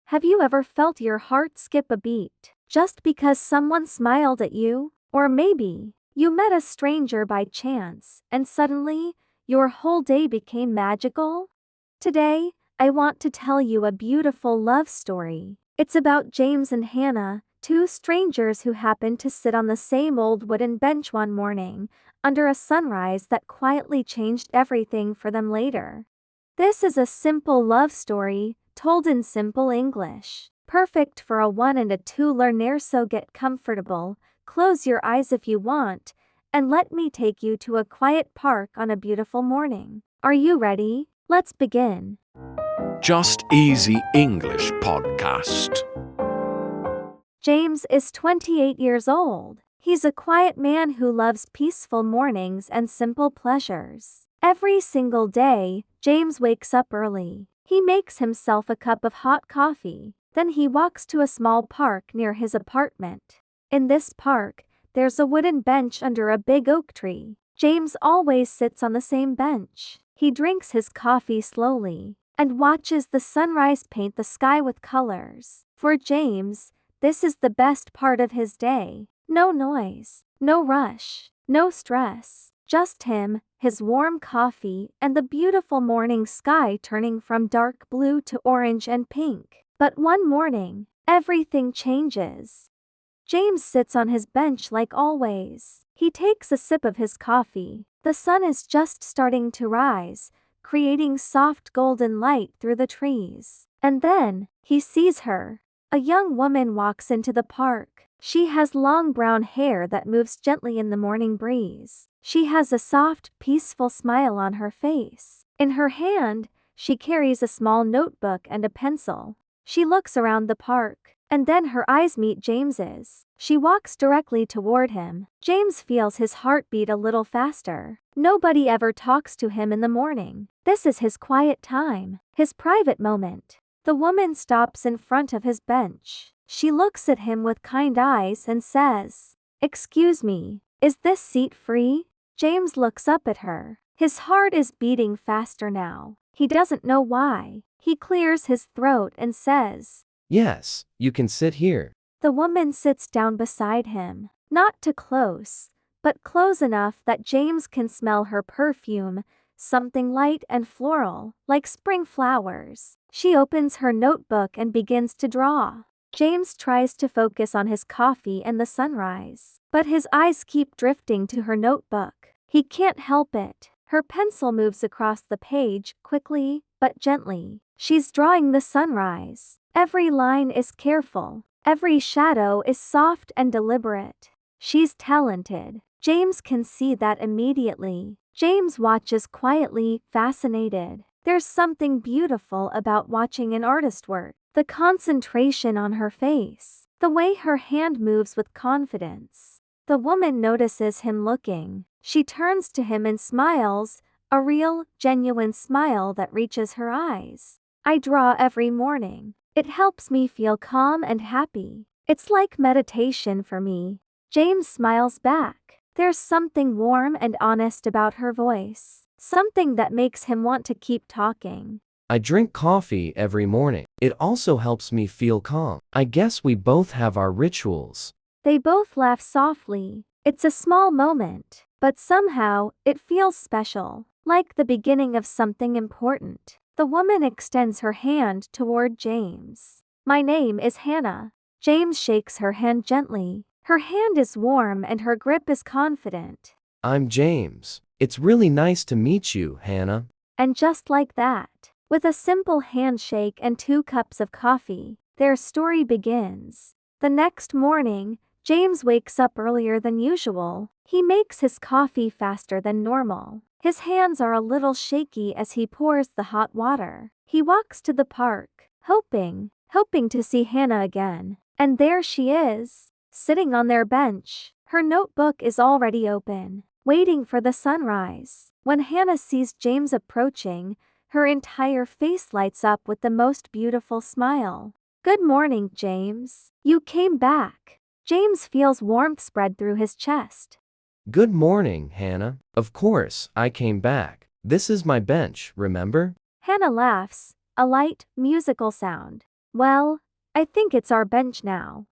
Have you ever felt your heart skip a beat just because someone smiled at you? Or maybe you met a stranger by chance and suddenly your whole day became magical? Today, I want to tell you a beautiful love story. It's about James and Hannah, two strangers who happened to sit on the same old wooden bench one morning, under a sunrise that quietly changed everything for them later. This is a simple love story, told in simple English. Perfect for a 1 and a 2 learner, so get comfortable, close your eyes if you want, and let me take you to a quiet park on a beautiful morning. Are you ready? Let's begin. Just Easy English Podcast. James is 28 years old. He's a quiet man who loves peaceful mornings and simple pleasures. Every single day, James wakes up early. He makes himself a cup of hot coffee. Then he walks to a small park near his apartment. In this park, there's a wooden bench under a big oak tree. James always sits on the same bench. He drinks his coffee slowly and watches the sunrise paint the sky with colors. For James, this is the best part of his day. No noise, no rush, no stress. Just him, his warm coffee, and the beautiful morning sky turning from dark blue to orange and pink. But one morning, everything changes. James sits on his bench like always. He takes a sip of his coffee. The sun is just starting to rise, creating soft golden light through the trees. And then, he sees her. A young woman walks into the park. She has long brown hair that moves gently in the morning breeze. She has a soft, peaceful smile on her face. In her hand, she carries a small notebook and a pencil. She looks around the park, and then her eyes meet James's. She walks directly toward him. James feels his heart beat a little faster. Nobody ever talks to him in the morning. This is his quiet time, his private moment. The woman stops in front of his bench. She looks at him with kind eyes and says, "Excuse me, is this seat free?" James looks up at her. His heart is beating faster now. He doesn't know why. He clears his throat and says, "Yes, you can sit here." The woman sits down beside him, not too close, but close enough that James can smell her perfume, something light and floral, like spring flowers. She opens her notebook and begins to draw. James tries to focus on his coffee and the sunrise, but his eyes keep drifting to her notebook. He can't help it. Her pencil moves across the page, quickly, but gently. She's drawing the sunrise. Every line is careful. Every shadow is soft and deliberate. She's talented. James can see that immediately. James watches quietly, fascinated. There's something beautiful about watching an artist work. The concentration on her face. The way her hand moves with confidence. The woman notices him looking. She turns to him and smiles, a real, genuine smile that reaches her eyes. "I draw every morning. It helps me feel calm and happy. It's like meditation for me." James smiles back. There's something warm and honest about her voice. Something that makes him want to keep talking. "I drink coffee every morning. It also helps me feel calm. I guess we both have our rituals." They both laugh softly. It's a small moment, but somehow, it feels special, like the beginning of something important. The woman extends her hand toward James. "My name is Hannah." James shakes her hand gently. Her hand is warm and her grip is confident. "I'm James. It's really nice to meet you, Hannah." And just like that, with a simple handshake and 2 cups of coffee, their story begins. The next morning, James wakes up earlier than usual. He makes his coffee faster than normal. His hands are a little shaky as he pours the hot water. He walks to the park, hoping to see Hannah again. And there she is, sitting on their bench. Her notebook is already open, waiting for the sunrise. When Hannah sees James approaching, her entire face lights up with the most beautiful smile. "Good morning, James. You came back." James feels warmth spread through his chest. "Good morning, Hannah. Of course, I came back. This is my bench, remember?" Hannah laughs, a light, musical sound. "Well, I think it's our bench now."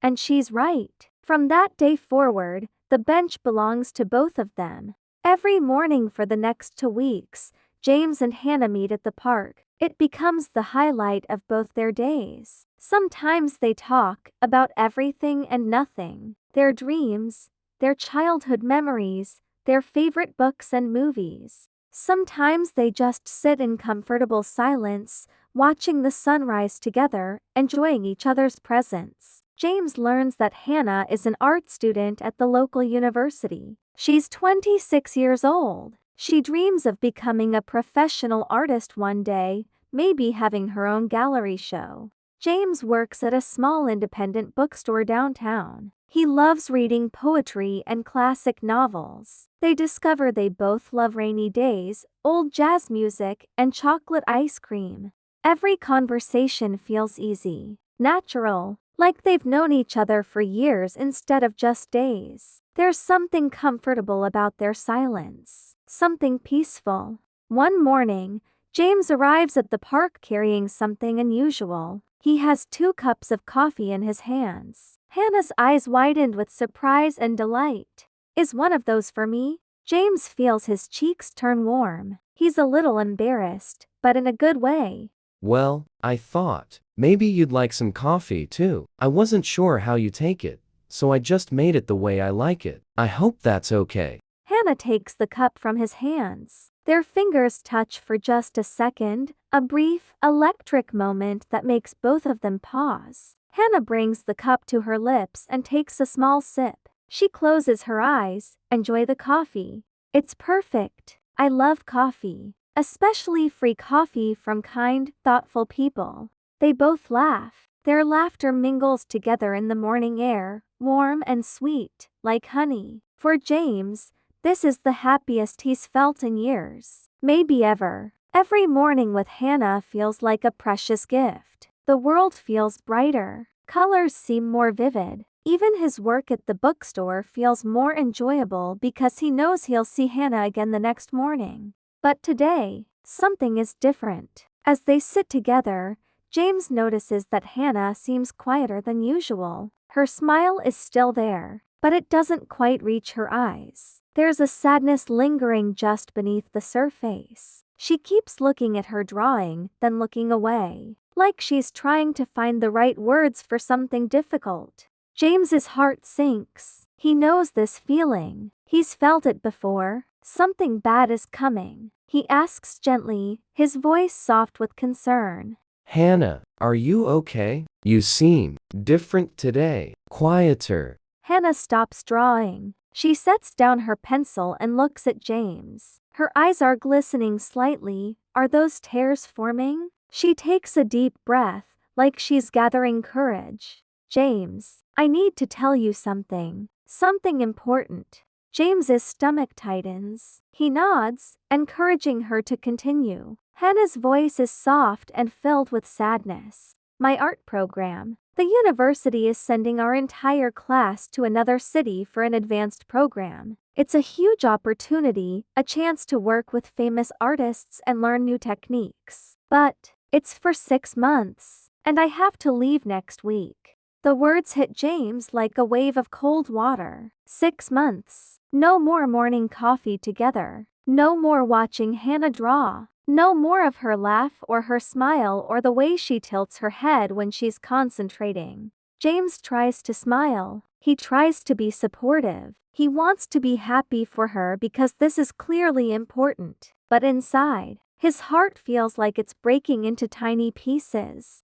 And she's right. From that day forward, the bench belongs to both of them. Every morning for the next 2 weeks, James and Hannah meet at the park. It becomes the highlight of both their days. Sometimes they talk about everything and nothing, their dreams, their childhood memories, their favorite books and movies. Sometimes they just sit in comfortable silence, watching the sunrise together, enjoying each other's presence. James learns that Hannah is an art student at the local university. She's 26 years old. She dreams of becoming a professional artist one day, maybe having her own gallery show. James works at a small independent bookstore downtown. He loves reading poetry and classic novels. They discover they both love rainy days, old jazz music, and chocolate ice cream. Every conversation feels easy, natural, like they've known each other for years instead of just days. There's something comfortable about their silence, something peaceful. One morning, James arrives at the park carrying something unusual. He has 2 cups of coffee in his hands. Hannah's eyes widened with surprise and delight. "Is one of those for me?" James feels his cheeks turn warm. He's a little embarrassed, but in a good way. Well, I thought maybe you'd like some coffee too. I wasn't sure how you take it, so I just made it the way I like it. I hope that's okay. Hannah takes the cup from his hands. Their fingers touch for just a second, a brief, electric moment that makes both of them pause. Hannah brings the cup to her lips and takes a small sip. She closes her eyes, enjoy the coffee. "It's perfect. I love coffee, especially free coffee from kind, thoughtful people." They both laugh. Their laughter mingles together in the morning air, warm and sweet, like honey. For James, this is the happiest he's felt in years, maybe ever. Every morning with Hannah feels like a precious gift. The world feels brighter. Colors seem more vivid. Even his work at the bookstore feels more enjoyable because he knows he'll see Hannah again the next morning. But today, something is different. As they sit together, James notices that Hannah seems quieter than usual. Her smile is still there, but it doesn't quite reach her eyes. There's a sadness lingering just beneath the surface. She keeps looking at her drawing, then looking away, like she's trying to find the right words for something difficult. James's heart sinks. He knows this feeling. He's felt it before. Something bad is coming. He asks gently, his voice soft with concern. Hannah, are you okay? You seem different today, quieter. Hannah stops drawing. She sets down her pencil and looks at James. Her eyes are glistening slightly. Are those tears forming? She takes a deep breath, like she's gathering courage. "James, I need to tell you something. Something important." James's stomach tightens. He nods, encouraging her to continue. Hannah's voice is soft and filled with sadness. "My art program. The university is sending our entire class to another city for an advanced program. It's a huge opportunity, a chance to work with famous artists and learn new techniques. But it's for 6 months, and I have to leave next week." The words hit James like a wave of cold water. 6 months. No more morning coffee together. No more watching Hannah draw. No more of her laugh or her smile or the way she tilts her head when she's concentrating. James tries to smile. He tries to be supportive. He wants to be happy for her because this is clearly important. But inside, his heart feels like it's breaking into tiny pieces.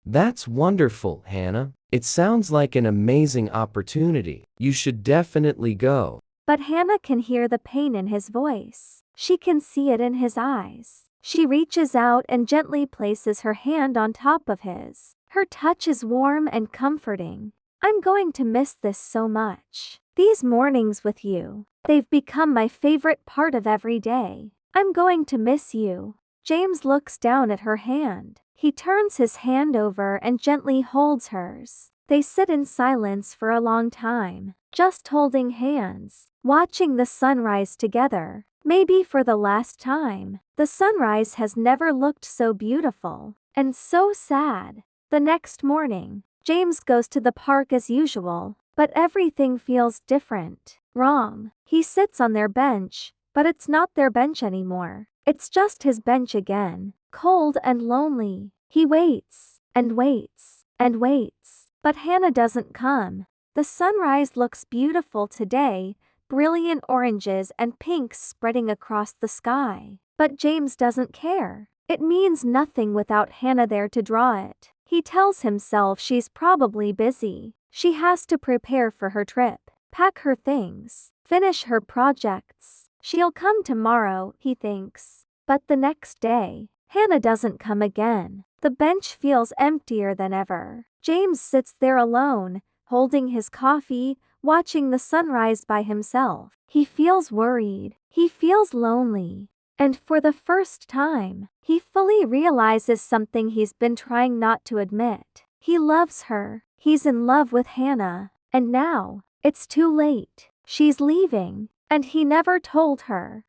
That's wonderful, Hannah. It sounds like an amazing opportunity. You should definitely go. But Hannah can hear the pain in his voice. She can see it in his eyes. She reaches out and gently places her hand on top of his. Her touch is warm and comforting. "I'm going to miss this so much. These mornings with you. They've become my favorite part of every day. I'm going to miss you." James looks down at her hand. He turns his hand over and gently holds hers. They sit in silence for a long time, just holding hands, watching the sunrise together. Maybe for the last time. The sunrise has never looked so beautiful. and so sad. The next morning, James goes to the park as usual, but everything feels different. Wrong. He sits on their bench, but it's not their bench anymore. It's just his bench again, cold and lonely. He waits, and waits, and waits, but Hannah doesn't come. The sunrise looks beautiful today, brilliant oranges and pinks spreading across the sky. But James doesn't care. It means nothing without Hannah there to draw it. He tells himself she's probably busy. She has to prepare for her trip, pack her things, finish her projects. She'll come tomorrow, he thinks. But the next day, Hannah doesn't come again. The bench feels emptier than ever. James sits there alone, holding his coffee, watching the sunrise by himself. He feels worried. He feels lonely. And for the first time, he fully realizes something he's been trying not to admit. He loves her. He's in love with Hannah. And now, it's too late. She's leaving, and he never told her.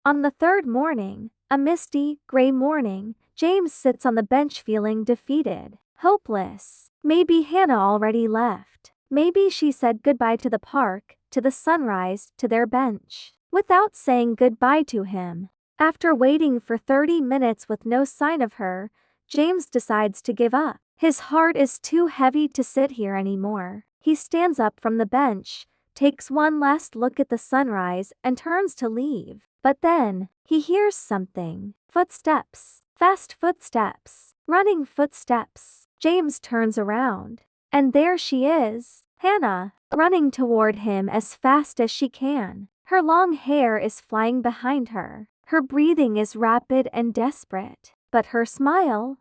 On the third morning, a misty, gray morning, James sits on the bench feeling defeated, hopeless. Maybe Hannah already left. Maybe she said goodbye to the park, to the sunrise, to their bench, without saying goodbye to him. After waiting for 30 minutes with no sign of her, James decides to give up. His heart is too heavy to sit here anymore. He stands up from the bench, takes one last look at the sunrise, and turns to leave. But then, he hears something. Footsteps. Fast footsteps. Running footsteps. James turns around. And there she is, Hannah, running toward him as fast as she can. Her long hair is flying behind her. Her breathing is rapid and desperate. But her smile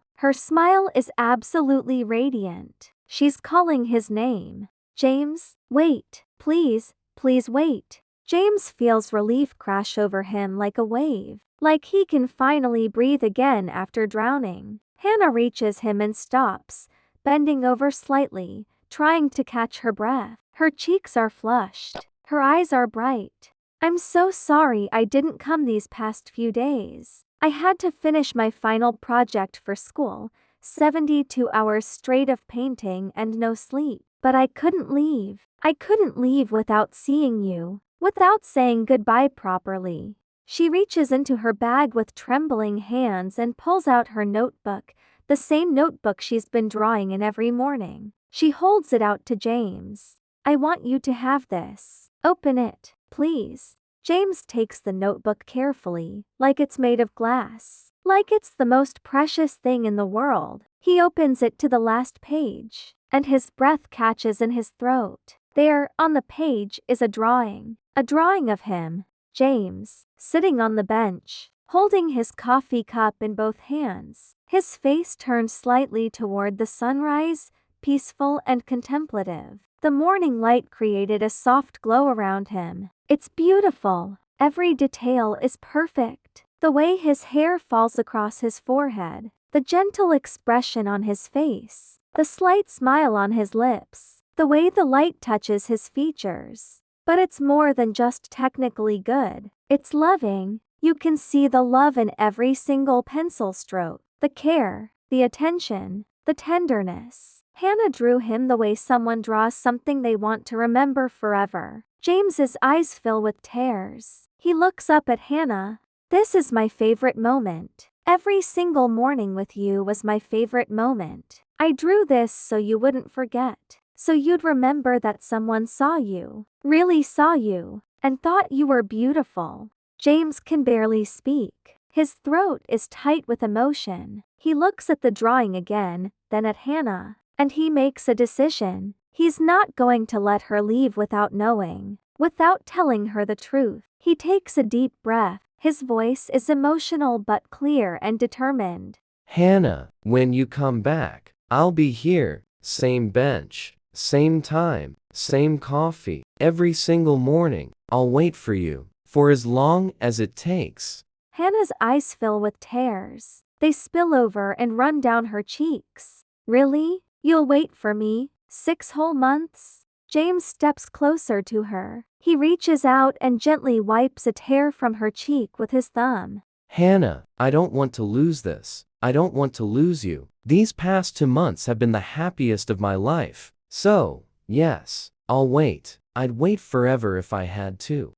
is absolutely radiant. She's calling his name. James, wait, please, please wait. James feels relief crash over him like a wave, like he can finally breathe again after drowning. Hannah reaches him and stops, bending over slightly, trying to catch her breath. Her cheeks are flushed. Her eyes are bright. I'm so sorry I didn't come these past few days. I had to finish my final project for school, 72 hours straight of painting and no sleep. But I couldn't leave. I couldn't leave without seeing you, without saying goodbye properly. She reaches into her bag with trembling hands and pulls out her notebook, the same notebook she's been drawing in every morning. She holds it out to James. I want you to have this. Open it, please. James takes the notebook carefully, like it's made of glass, like it's the most precious thing in the world. He opens it to the last page, and his breath catches in his throat. There, on the page, is a drawing of him, James, sitting on the bench, holding his coffee cup in both hands, his face turned slightly toward the sunrise, peaceful and contemplative. The morning light created a soft glow around him. It's beautiful. Every detail is perfect. The way his hair falls across his forehead, the gentle expression on his face, the slight smile on his lips, the way the light touches his features. But it's more than just technically good. It's loving. You can see the love in every single pencil stroke, the care, the attention, the tenderness. Hannah drew him the way someone draws something they want to remember forever. James's eyes fill with tears. He looks up at Hannah. This is my favorite moment. Every single morning with you was my favorite moment. I drew this so you wouldn't forget. So you'd remember that someone saw you, really saw you, and thought you were beautiful. James can barely speak. His throat is tight with emotion. He looks at the drawing again, then at Hannah, and he makes a decision. He's not going to let her leave without knowing, without telling her the truth. He takes a deep breath. His voice is emotional but clear and determined. Hannah, when you come back, I'll be here, same bench, same time, same coffee, every single morning. I'll wait for you, for as long as it takes. Hannah's eyes fill with tears. They spill over and run down her cheeks. Really? You'll wait for me? 6 whole months? James steps closer to her. He reaches out and gently wipes a tear from her cheek with his thumb. Hannah, I don't want to lose this. I don't want to lose you. These past 2 months have been the happiest of my life. So, yes, I'll wait. I'd wait forever if I had to.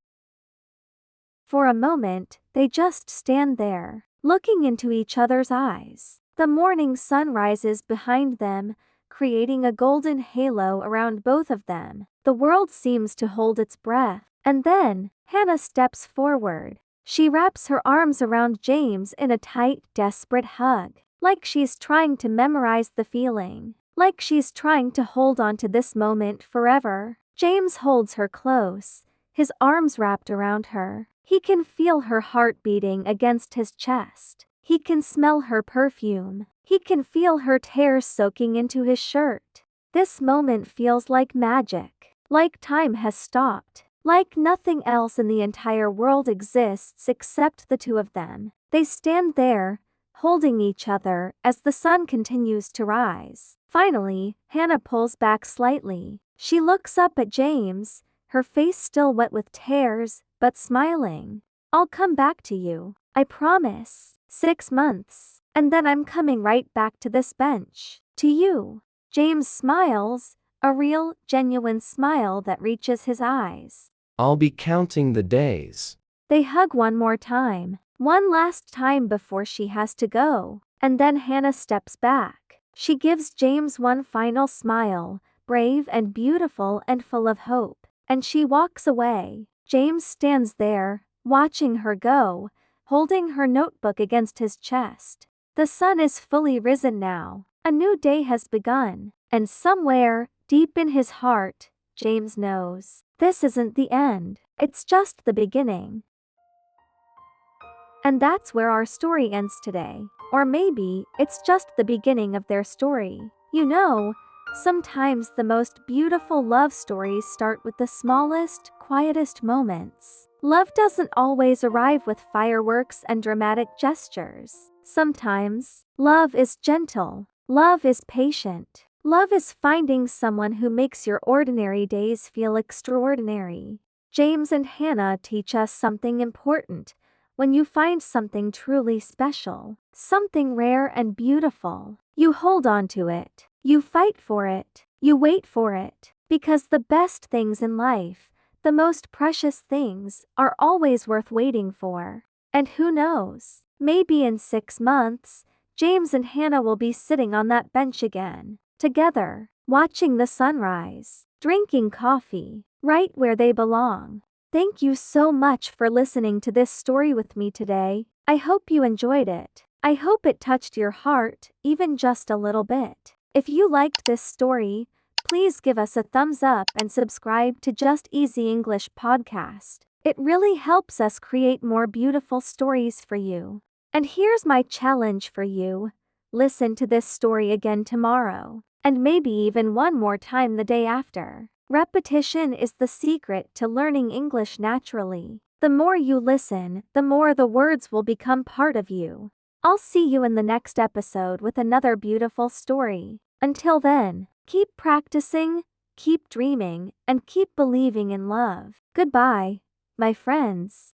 For a moment, they just stand there, looking into each other's eyes. The morning sun rises behind them, creating a golden halo around both of them. The world seems to hold its breath. And then, Hannah steps forward. She wraps her arms around James in a tight, desperate hug, like she's trying to memorize the feeling, like she's trying to hold on to this moment forever. James holds her close, his arms wrapped around her. He can feel her heart beating against his chest. He can smell her perfume. He can feel her tears soaking into his shirt. This moment feels like magic, like time has stopped, like nothing else in the entire world exists except the two of them. They stand there, holding each other as the sun continues to rise. Finally, Hannah pulls back slightly. She looks up at James, her face still wet with tears, but smiling. I'll come back to you, I promise. 6 months. And then I'm coming right back to this bench. To you. James smiles, a real, genuine smile that reaches his eyes. I'll be counting the days. They hug one more time, one last time before she has to go. And then Hannah steps back. She gives James one final smile, brave and beautiful and full of hope. And she walks away. James stands there, watching her go, holding her notebook against his chest. The sun is fully risen now. A new day has begun. And somewhere, deep in his heart, James knows this isn't the end. It's just the beginning. And that's where our story ends today. Or maybe, it's just the beginning of their story. You know, sometimes the most beautiful love stories start with the smallest, quietest moments. Love doesn't always arrive with fireworks and dramatic gestures. Sometimes, love is gentle. Love is patient. Love is finding someone who makes your ordinary days feel extraordinary. James and Hannah teach us something important. When you find something truly special, something rare and beautiful, you hold on to it. You fight for it. You wait for it. Because the best things in life, the most precious things, are always worth waiting for. And who knows, maybe in 6 months, James and Hannah will be sitting on that bench again, together, watching the sunrise, drinking coffee, right where they belong. Thank you so much for listening to this story with me today. I hope you enjoyed it. I hope it touched your heart, even just a little bit. If you liked this story, please give us a thumbs up and subscribe to Just Easy English Podcast. It really helps us create more beautiful stories for you. And here's my challenge for you. Listen to this story again tomorrow, and maybe even one more time the day after. Repetition is the secret to learning English naturally. The more you listen, the more the words will become part of you. I'll see you in the next episode with another beautiful story. Until then, keep practicing, keep dreaming, and keep believing in love. Goodbye, my friends.